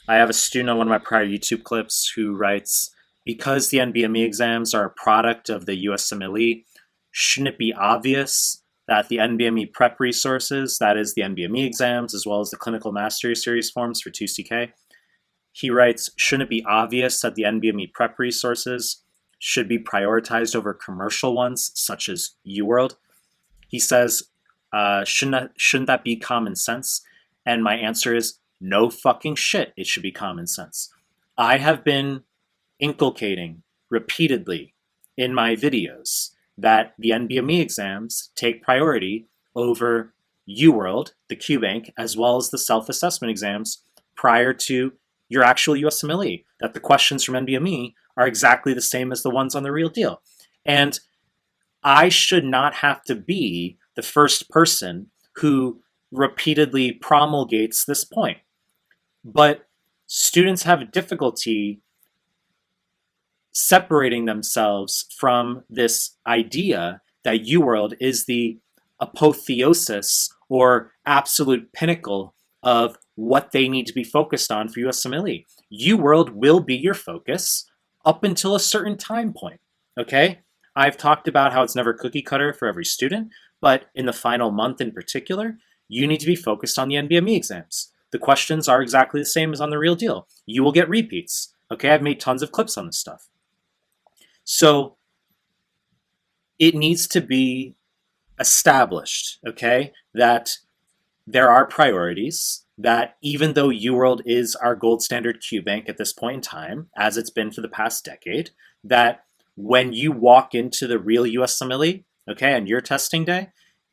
I have a student on one of my prior YouTube clips who writes, because the NBME exams are a product of the USMLE, shouldn't it be obvious that the NBME prep resources, that is the NBME exams, as well as the clinical mastery series forms for 2CK, he writes, shouldn't it be obvious that the NBME prep resources should be prioritized over commercial ones, such as UWorld? He says, shouldn't that be common sense? And my answer is, no fucking shit, it should be common sense. I have been inculcating repeatedly in my videos that the NBME exams take priority over UWorld, the QBank, as well as the self-assessment exams prior to your actual USMLE, that the questions from NBME are exactly the same as the ones on the real deal. And I should not have to be the first person who repeatedly promulgates this point. But students have difficulty separating themselves from this idea that UWorld is the apotheosis or absolute pinnacle of what they need to be focused on for USMLE. UWorld will be your focus up until a certain time point, okay? I've talked about how it's never cookie cutter for every student, but in the final month in particular, you need to be focused on the NBME exams. The questions are exactly the same as on the real deal. You will get repeats. Okay, I've made tons of clips on this stuff. So it needs to be established, okay, that there are priorities, that even though UWorld is our gold standard QBank at this point in time, as it's been for the past decade, that when you walk into the real USMLE, okay, on your testing day,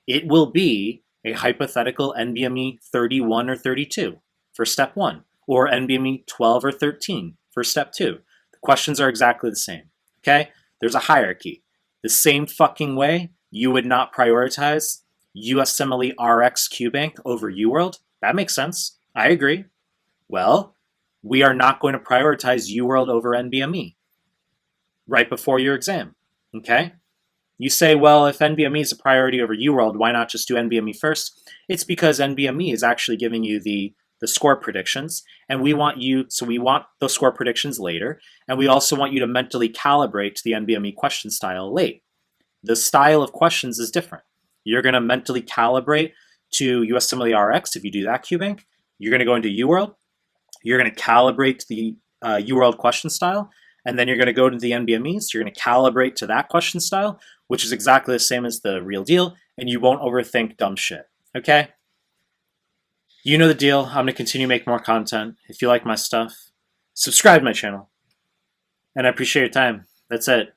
it will be a hypothetical NBME 31 or 32 for step one, or NBME 12 or 13 for step two. The questions are exactly the same, okay? There's a hierarchy. The same fucking way you would not prioritize USMLE RX QBank over UWorld. That makes sense. I agree. Well, we are not going to prioritize UWorld over NBME right before your exam, okay? You say, well, if NBME is a priority over UWorld, why not just do NBME first? It's because NBME is actually giving you the score predictions, and we want those score predictions later, and we also want you to mentally calibrate to the NBME question style late. The style of questions is different. You're going to mentally calibrate to USMLE RX if you do that QBank. You're going to go into UWorld. You're going to calibrate the UWorld question style, and then you're going to go to the NBMEs. You're going to calibrate to that question style, which is exactly the same as the real deal, and you won't overthink dumb shit, okay? You know the deal. I'm going to continue to make more content. If you like my stuff, subscribe to my channel, and I appreciate your time. That's it.